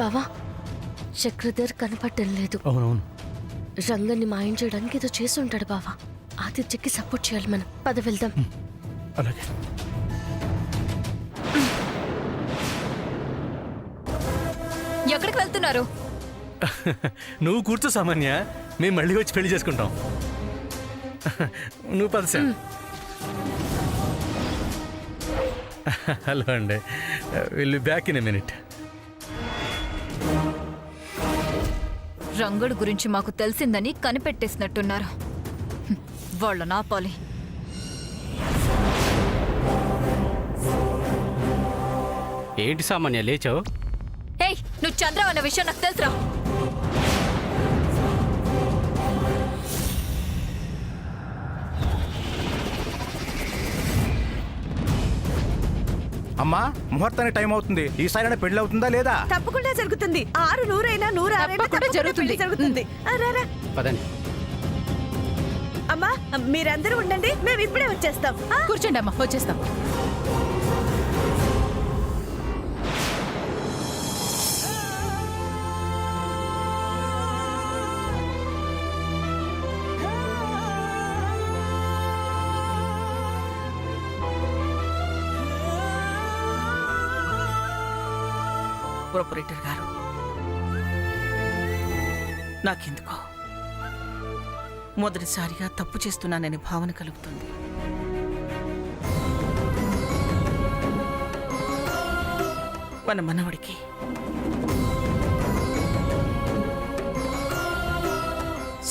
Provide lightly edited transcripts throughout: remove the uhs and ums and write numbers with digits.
బావా, చక్రధర్ కనపడటం లేదు. అవునవును. రంగన్ని మాయం చేయడానికి ఏదో చేసి ఉంటాడు బావా. ఆదిత్యకి సపోర్ట్ చేయాలి మనం. పద వెళ్దాం. అలాగే. ఎక్కడికి వెళ్తున్నారు? నువ్వు కూర్చో సామాన్య, మేము మళ్ళీ వచ్చి పెళ్లి చేసుకుంటాం. నువ్వు పదసా. హలో అండి, will back in a minute. Rangadu గురించి మాకు తెలిసిందని కనిపెట్టేసినట్టున్నారు. వాళ్ళ నాపాలి. ఏంటి సామాన్య లేచావు? ఏయ్, నువ్వు చంద్ర అన్న విషయం నాకు తెలుసురా. అమ్మా, ముహూర్తానికి టైం అవుతుంది. ఈసారి పెళ్లి అవుతుందా లేదా? తప్పకుండా జరుగుతుంది. 6 100 జరుగుతుంది. రారా పదండి. అమ్మా, మీరందరూ ఉండండి, మేము ఇప్పుడే వచ్చేస్తాం. కూర్చోండి అమ్మా, వచ్చేస్తాం. ప్రొపరేటర్ గారు, నాకెందుకో మొదటిసారిగా తప్పు చేస్తున్నాననే భావన కలుగుతుంది. మన మనవడికి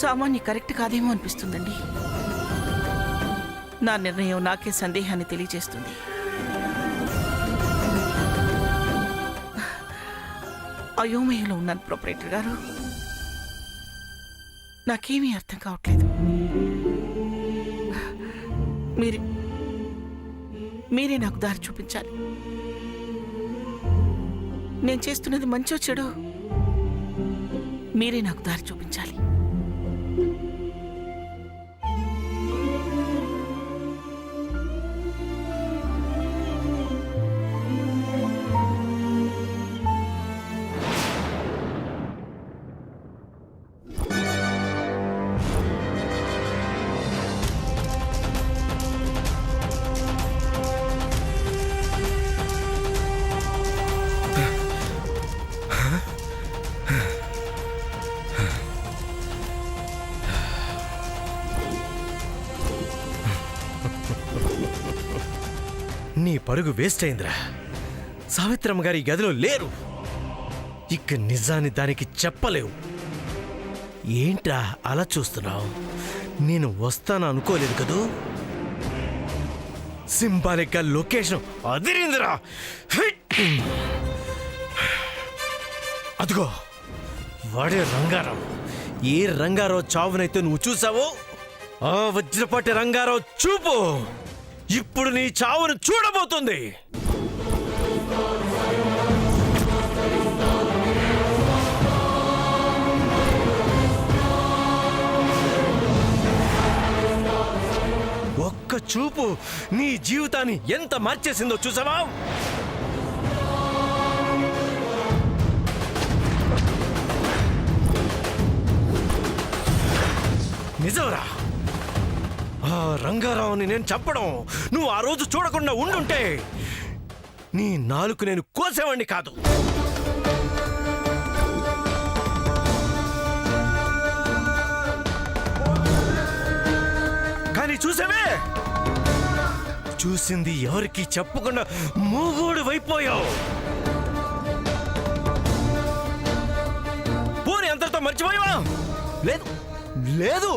సామాన్య కరెక్ట్ కాదేమో అనిపిస్తుందండి. నా నిర్ణయం నాకే సందేహాన్ని తెలియజేస్తుంది. అయోమయంలో ఉన్నాను ప్రొపరేటర్ గారు. నాకేమీ అర్థం కావట్లేదు. మీరే నాకు దారి చూపించాలి. నేను చేస్తున్నది మంచో చెడో మీరే నాకు దారి చూపించాలి. నీ పరుగు వేస్ట్ అయిందిరా. సావిత్రమ్మ గారి గదిలో లేరు. ఇక నిజాన్ని దానికి చెప్పలేవు. ఏంట్రా అలా చూస్తున్నావు? నేను వస్తాను అనుకోలేదు కదూ. సింబాలిక్ గా లొకేషన్ అదిరిందిరా. అదిగో వాడే రంగారావు. ఏ రంగారావు చావునైతే నువ్వు చూసావో ఆ వజ్రపాటి రంగారావు చూపు ఇప్పుడు నీ చావును చూడబోతుంది. ఒక్క చూపు నీ జీవితాన్ని ఎంత మార్చేసిందో చూసావా? నిజంరా, ఆ రంగారావుని నేను చెప్పడం నువ్వు ఆ రోజు చూడకుండా ఉండుంటే నీ నాలుగు నేను కోసేవాణ్ణి కాదు. కానీ చూసావే, చూసింది ఎవరికి చెప్పకుండా మూగోడు వైపోయావు. పోనీ అంతటితో మర్చిపోయావా? లేదు లేదు,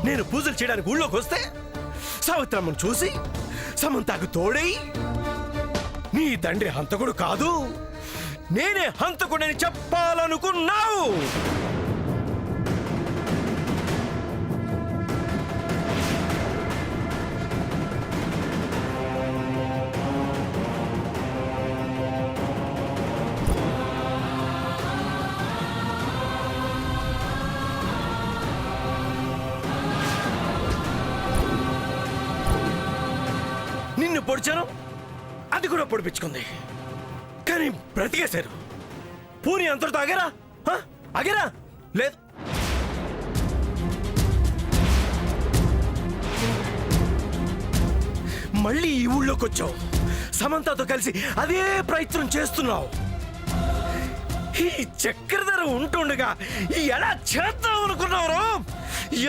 నేను పూజలు చేయడానికి ఊళ్ళోకి వస్తే సావిత్రమ్మను చూసి సమంతకు తోడై నీ తండ్రి హంతకుడు కాదు, నేనే హంతకుడని చెప్పాలనుకున్నావు. నిన్ను పొడిచాను, అది కూడా పొడిపించుకుంది. కానీ బ్రతికేశారు. పూని అంతటితో ఆగేరా ఆగేరా లేదు. మళ్ళీ ఈ ఊళ్ళోకి వచ్చావు, సమంతతో కలిసి అదే ప్రయత్నం చేస్తున్నావు. ఈ చక్రధర ఉంటుండగా ఎలా చేద్దాం అనుకున్నావు?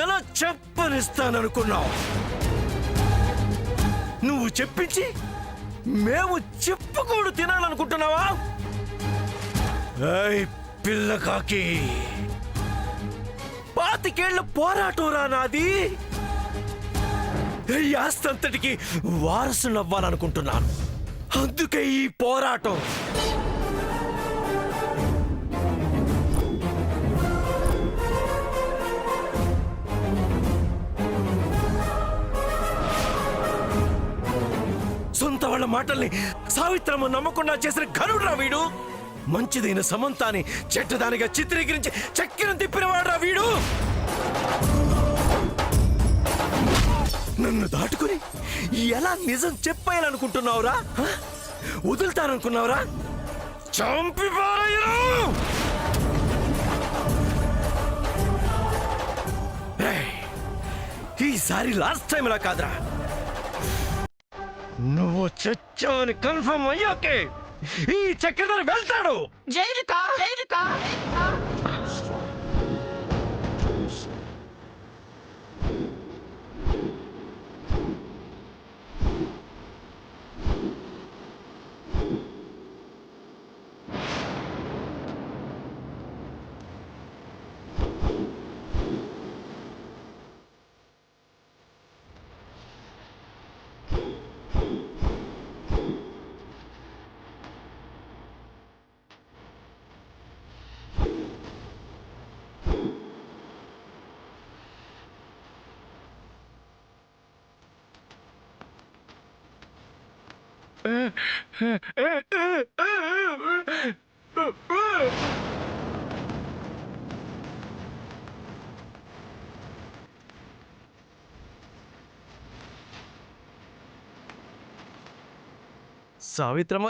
ఎలా చెప్పనిస్తాననుకున్నావు? నువ్వు చెప్పించి మేము చెప్పుకోడు తినాలనుకుంటున్నావా? ఏయ్ పిల్లకాకి, 25 ఏళ్ల పోరాటం రా నాది. ఈ ఆస్తంతటికి వారసునవ్వాలనుకుంటున్నాను. అందుకే ఈ పోరాటం. సొంత వాళ్ళ మాటల్ని సావిత్రమ్మ నమ్మకుండా చేసిన ఘనుడురా వీడు. మంచిదైన సమంతాన్ని చెడ్డదానిగా చిత్రీకరించి చక్కెరం తిప్పినవాడురా వీడు. నన్ను దాటుకుని ఎలా నిజం చెప్పాలనుకుంటున్నావురా? వదులుతాననుకున్నావురా? చంపి పారేయరా! ఈసారి లాస్ట్ టైం లా కాదురా. నువ్వు చచ్చావని కన్ఫర్మ్ అయ్యాకే ఈ చక్రధర వెళ్తాడు. జైలుకా జైలుకా సావిత్రమ్మ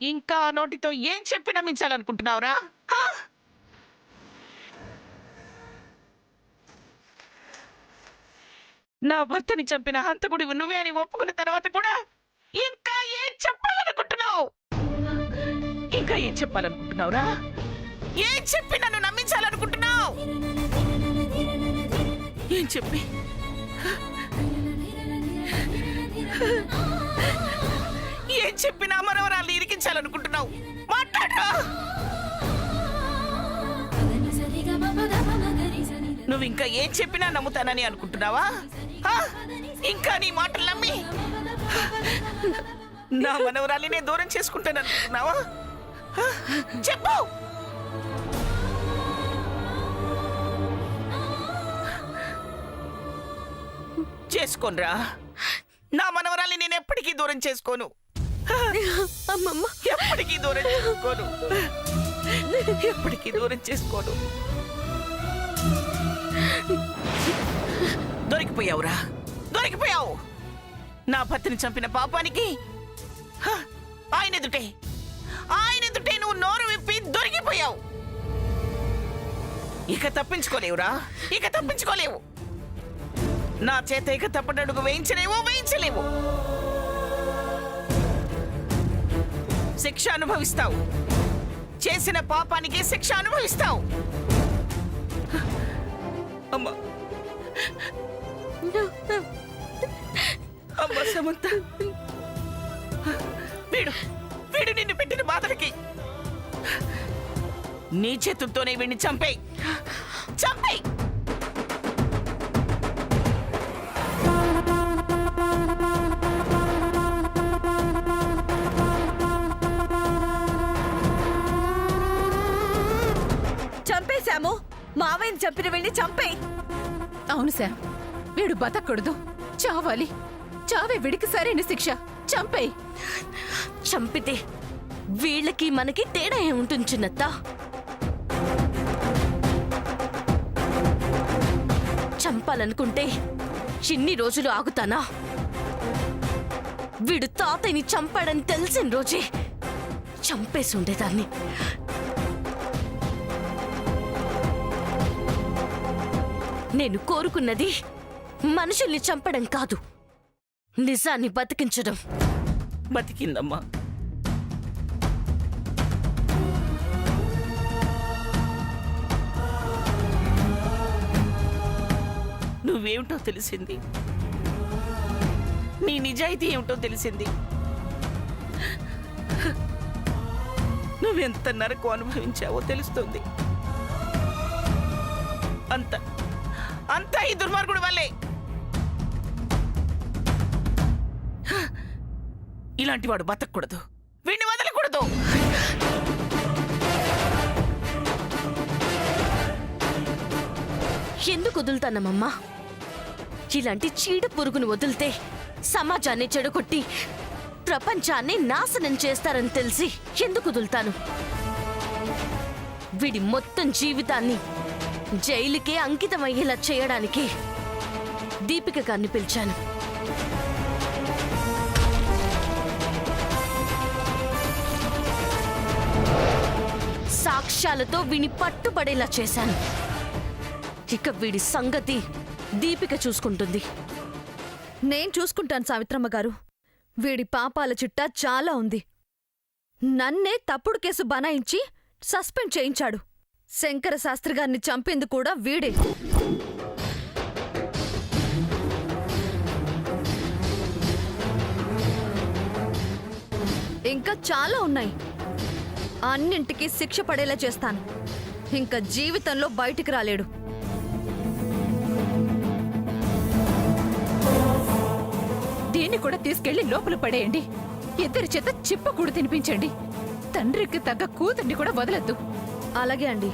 ఇంకా నోటితో ఏం చెప్పి నమ్మించాలనుకుంటున్నావురా? నా భర్తని చంపిన హంతకుడివి నువ్వే అని ఒప్పుకున్న తర్వాత కూడా ఇంకా ఏం చెప్పాలనుకుంటున్నావు? ఇంకా ఏం చెప్పాలనుకుంటున్నావురా? ఏం చెప్పి నన్ను నమ్మించాలనుకుంటున్నావు? ఏం చెప్పి ఏం చెప్పి నా మనవరాల్ని ఇరికించాలనుకుంటున్నావు? మాట్లాడరా. నువ్వు ఇంకా ఏం చెప్పినా నమ్ముతానని అనుకుంటున్నావా? ఇంకా నీ మాటలు నమ్మి నా మనవరాల్ని నేను దూరం చేసుకుంటాననుకుంటున్నావా? చెప్పు. చేసుకోనరా. నా మనవరాల్ని నేను ఎప్పటికీ దూరం చేసుకోను. అమ్మమ్మ, ఎప్పటికీ దూరం చేసుకోను. ఎప్పటికీ దూరం చేసుకోను. దొరికిపోయావురా, దొరికిపోయావు. నా భర్తని చంపిన పాపానికి ఆయన ఎదుటే నువ్వు నోరు విప్పి దొరికిపోయావు. ఇక తప్పించుకోలేవురా, ఇక తప్పించుకోలేవు. నా చేత ఇక తప్పటడుగు వేయించలేవు. శిక్ష అనుభవిస్తావు. చేసిన పాపానికి శిక్ష అనుభవిస్తావు. అమ్మా, అమ్మా సమంత, వీడు నిన్ను పెట్టిన బాధలకి నీ చేతులతోనే వీడిని చంపేయ్. చంపేశాము. మావయ్యని చంపిన వీడిని చంపేయ్. అవును శామ్, వీడు బతకూడదు, చావాలి. చావే వీడికి సరైన శిక్ష. చంపేయ్. చంపితే వీళ్ళకి మనకి తేడా ఏముంటుంది చిన్నత్త? చంపాలనుకుంటే ఇన్ని రోజులు ఆగుతానా? వీడు తాతయ్యని చంపాడని తెలిసిన రోజే చంపేసి ఉండేదాన్ని. నేను కోరుకున్నది మనుషుల్ని చంపడం కాదు, నిజాన్ని బతికించడం. బతికిందమ్మా. నువ్వేమిటో తెలిసింది, నీ నిజాయితీ ఏమిటో తెలిసింది. నువ్వెంత నరకు అనుభవించావో తెలుస్తుంది. అంతా ఈ దుర్మార్గుడి వల్లే. ఇలాంటి వాడు బతకూడదు, వీడిని వదలకూడదు. ఎందుకు వదులుతానమ్మా? ఇలాంటి చీడ పురుగును వదిలితే సమాజాన్ని చెడగొట్టి ప్రపంచాన్ని నాశనం చేస్తారని తెలిసి ఎందుకు వదులుతాను? వీడి మొత్తం జీవితాన్ని జైలుకే అంకితమయ్యేలా చేయడానికి దీపిక గారిని పిలిచాను. సాక్ష్యాలతో వీని పట్టుబడేలా చేశాను. ఇక వీడి సంగతి దీపిక చూసుకుంటుంది. నేను చూసుకుంటాను సావిత్రమ్మ గారు. వీడి పాపాల చిట్టా చాలా ఉంది. నన్నే తప్పుడు కేసు బనాయించి సస్పెండ్ చేయించాడు. శంకర శాస్త్రి గారిని చంపింది కూడా వీడే. ఇంకా చాలా ఉన్నాయి. అన్నింటికీ శిక్ష పడేలా చేస్తాను. ఇంకా జీవితంలో బయటికి రాలేడు. దీన్ని కూడా తీసుకెళ్లి లోపల పడేయండి. ఇద్దరి చేత చిప్పకూడు తినిపించండి. తండ్రికి తగ్గ కూతుర్ని కూడా వదలద్దు. అలాగే అండి.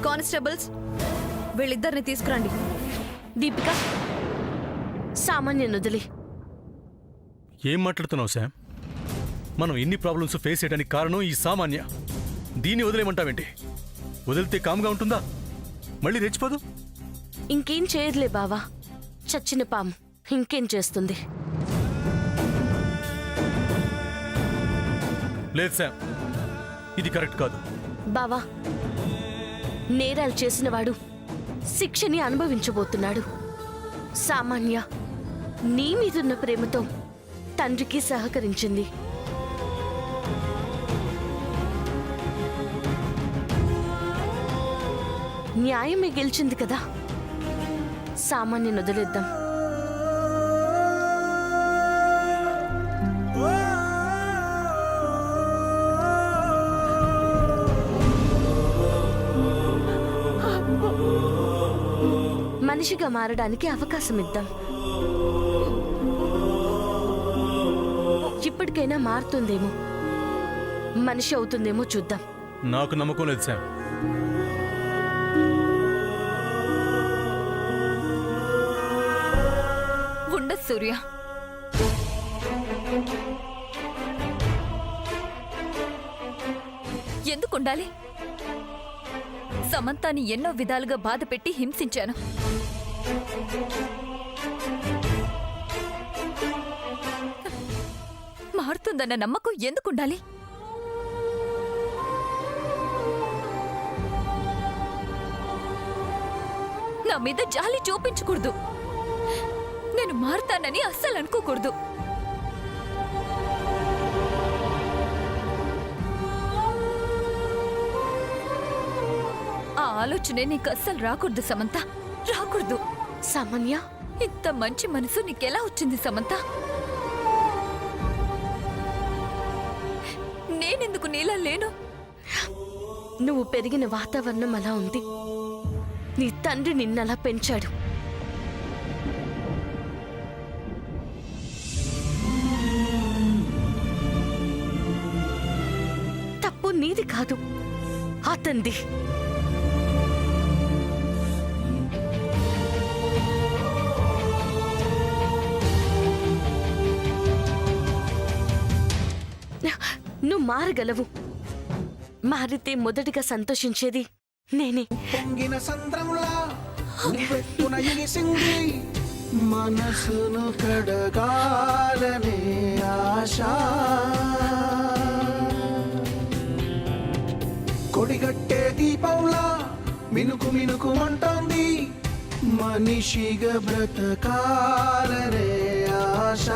కానిస్టేబుల్స్, వీళ్ళిద్దరిని తీసుకురండి. దీపిక, సామాన్య వదిలి. ఏం మాట్లాడుతున్నావు శామ్? మనం ఎన్ని ప్రాబ్లమ్స్ ఫేస్ చేయడానికి కారణం ఈ సామాన్య. దీన్ని వదిలేమంటావేంటి? వదిలితే కామ్గా ఉంటుందా? మళ్ళీ రెచ్చిపోదు. ఇంకేం చేయదులే బావా. చచ్చిన పాము ఇంకేం చేస్తుంది? లేదు శామ్, ఇది కరెక్ట్ కాదు. బావా, నేరాలు చేసినవాడు శిక్షని అనుభవించబోతున్నాడు. సామాన్య నీ మీదున్న ప్రేమతో తండ్రికి సహకరించింది. న్యాయమే గెలిచింది కదా. సామాన్యను వదిలేద్దాం. మనిషిగా మారడానికి అవకాశం ఇద్దాం. ఇప్పటికైనా మారుతుందేమో, మనిషి అవుతుందేమో చూద్దాం. నాకు నమ్మకం లేదు శామ్. ఉండదు సూర్య. ఎందుకుండాలి? సమంతాని ఎన్నో విధాలుగా బాధపెట్టి హింసించాను. మారుతుందన్న నమ్మకం ఎందుకుండాలి? నా మీద జాలి చూపించకూడదు. నేను మారుతానని అస్సలు అనుకోకూడదు. ఆ ఆలోచనే నీకు అస్సలు రాకూడదు సమంత, రాకూడదు. సామాన్య, ఇంత మంచి మనసు నీకెలా వచ్చింది సమంత? నేనెందుకు నీలా లేను? నువ్వు పెరిగిన వాతావరణం అలా ఉంది. నీ తండ్రి నిన్నలా పెంచాడు. తప్పు నీది కాదు, అతంది. నువ్వు మారగలవు. మారితే మొదటిగా సంతోషించేది నేనే. ఉవ్వెత్తున ఎగిసింది మనసును కడగాలనే ఆశ కొడిగట్టే దీపంలా మినుకు మినుకు అంటోంది మనిషిగా బ్రతకాలనే ఆశ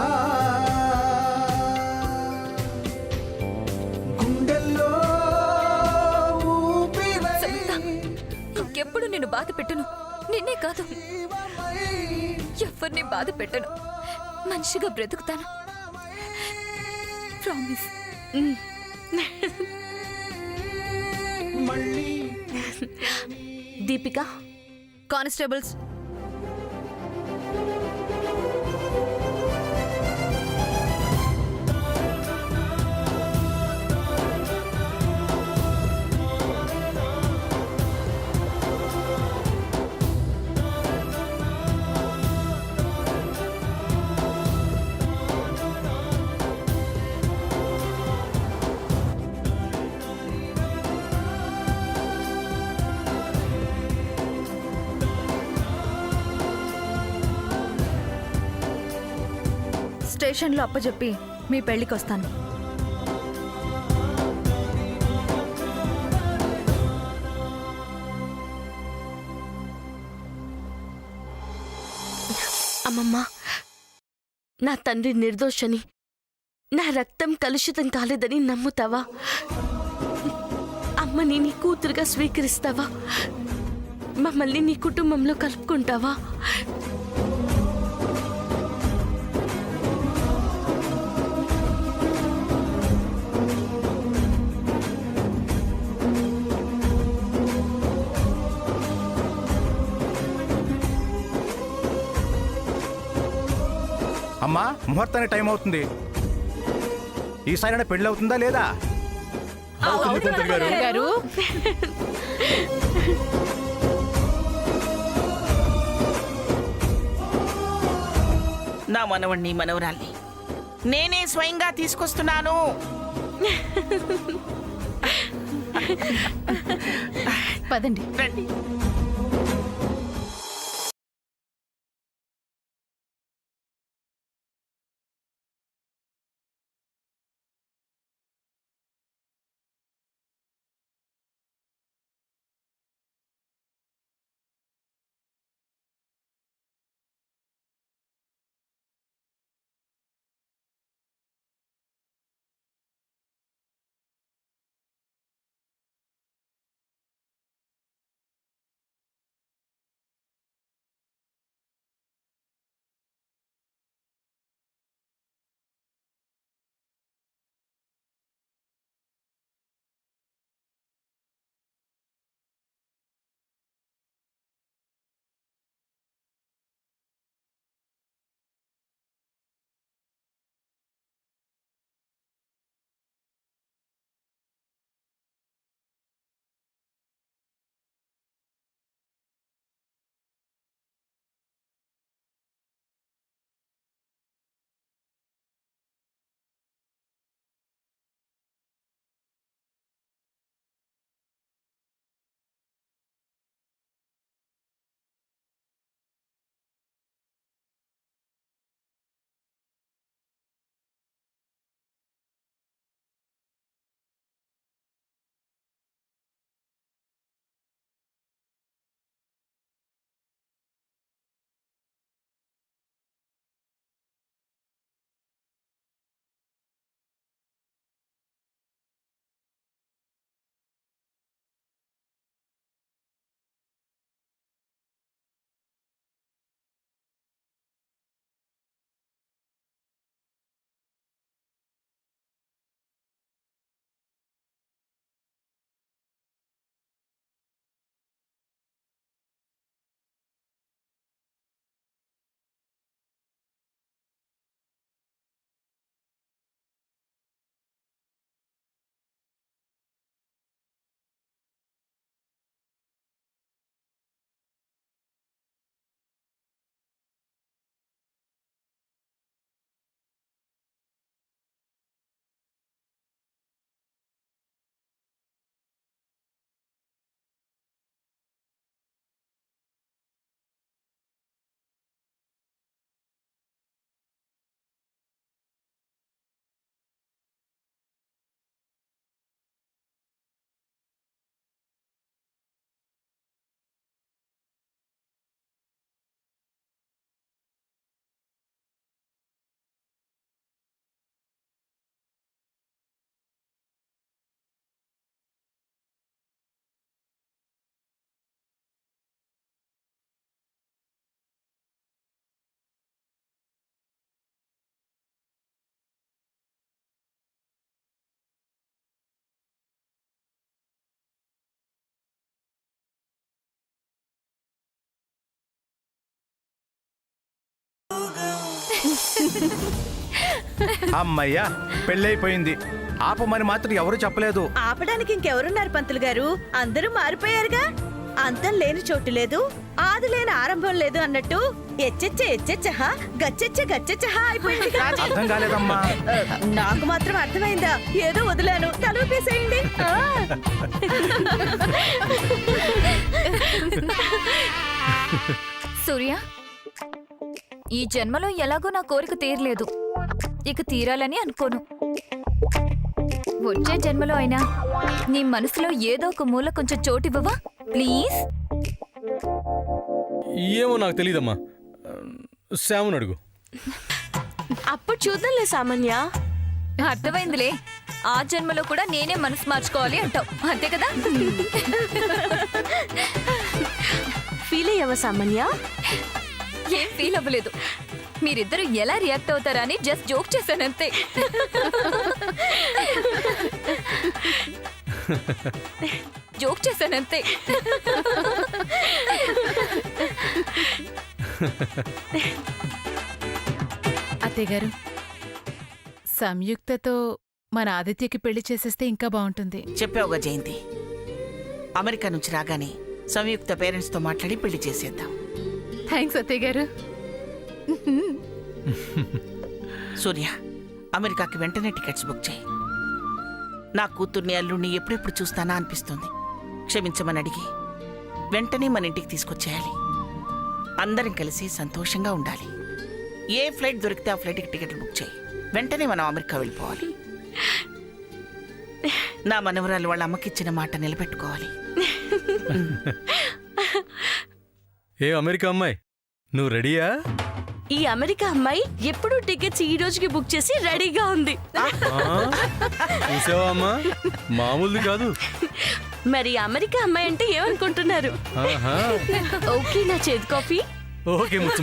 గుండెల్లో ఊపిరై ఇంకెప్పుడు నిన్ను బాధ పెట్టను. నిన్నే కాదు, ఎవరిని బాధ పెట్టను. మనిషిగా బ్రతుకుతాను. ప్రామిస్. మళ్ళీ దీపిక, కానిస్టేబుల్స్, స్టేషన్లో అప్పచెప్పి మీ పెళ్లికొస్తాను. అమ్మమ్మ, నా తండ్రి నిర్దోషని, నా రక్తం కలుషితం కాలేదని నమ్ముతావా? అమ్మని నీ కూతురుగా స్వీకరిస్తావా? మమ్మల్ని నీ కుటుంబంలో కలుపుకుంటావా? అమ్మా, ముహూర్తానికి టైం అవుతుంది. ఈసారి పెళ్ళి అవుతుందా లేదా? అవుతుంది పంతులు గారు. గారు నా మనవణ్ణి మనవరాల్ని నేనే స్వయంగా తీసుకొస్తున్నాను. పదండి. రండి. అమ్మయ్యా పెళ్ళైపోయింది. ఆపమని మాత్రం ఎవరు చెప్పలేదు. ఆపడానికి ఇంకెవరున్నారు పంతులు గారు? అందరూ మారిపోయారుగా. అంతం లేని చోటు లేదు, ఆది లేని ఆరంభం లేదు అన్నట్టు ఎచ్చెచ్చ ఎచ్చెచ్చహ గచ్చెచ్చ గచ్చెచ్చహ అయిపోయింది. అర్థం కాలేదమ్మా. నాకు మాత్రం అర్థమైందా? ఏదో వదిలాను, తలూపేసేయండి. సూర్య, ఈ జన్మలో ఎలాగో నా కోరిక తీరలేదు, ఇక తీరాలని అనుకోను. వచ్చే జన్మలో అయినా నీ మనసులో ఏదో ఒక మూల కొంచెం చోటివ్వవా ప్లీజ్? ఏమో నాకు తెలియదమ్మా. శాముని అడుగు. అప్పుడు చూద్దాంలే సామాన్య. అర్థమైందిలే, ఆ జన్మలో కూడా నేనే మనసు మార్చుకోవాలి అంటావు, అంతే కదా? ఫీల్ అయ్యావా సామాన్య? ఏం ఫీల్ అవ్వలేదు. మీరిద్దరూ ఎలా రియాక్ట్ అవుతారా అని జస్ట్ జోక్ చేశానంతే. జోక్ చేశానంతే. అత్తయ్య గారు, సంయుక్తతో మన ఆదిత్యకి పెళ్లి చేసేస్తే ఇంకా బాగుంటుంది. చెప్పావుగా జయంతి, అమెరికా నుంచి రాగానే సంయుక్త పేరెంట్స్తో మాట్లాడి పెళ్లి చేసేద్దాం. థ్యాంక్స్ అత్తయ్య గారు. సూర్య, అమెరికాకి వెంటనే టికెట్స్ బుక్ చేయి. నా కూతుర్ని అల్లుడిని ఎప్పుడెప్పుడు చూస్తానా అనిపిస్తుంది. క్షమించమని అడిగి వెంటనే మన ఇంటికి తీసుకొచ్చేయాలి. అందరం కలిసి సంతోషంగా ఉండాలి. ఏ ఫ్లైట్ దొరికితే ఆ ఫ్లైట్కి టికెట్లు బుక్ చేయి. వెంటనే మనం అమెరికా వెళ్ళిపోవాలి. నా మనవరాలు వాళ్ళ అమ్మకిచ్చిన మాట నిలబెట్టుకోవాలి. ఏ అమెరికా అమ్మాయి, నువ్వు రెడీయా? ఈ అమెరికా అమ్మాయి ఎప్పుడు టికెట్స్ ఈ రోజుకి బుక్ చేసి రెడీగా ఉంది. చూసావా అమ్మా, మామూలుది కాదు. మరి అమెరికా అమ్మాయి అంటే ఏమనుకుంటున్నారు? ఆహా. ఓకే నా చేతి కాఫీ. ఓకే ముచ్చు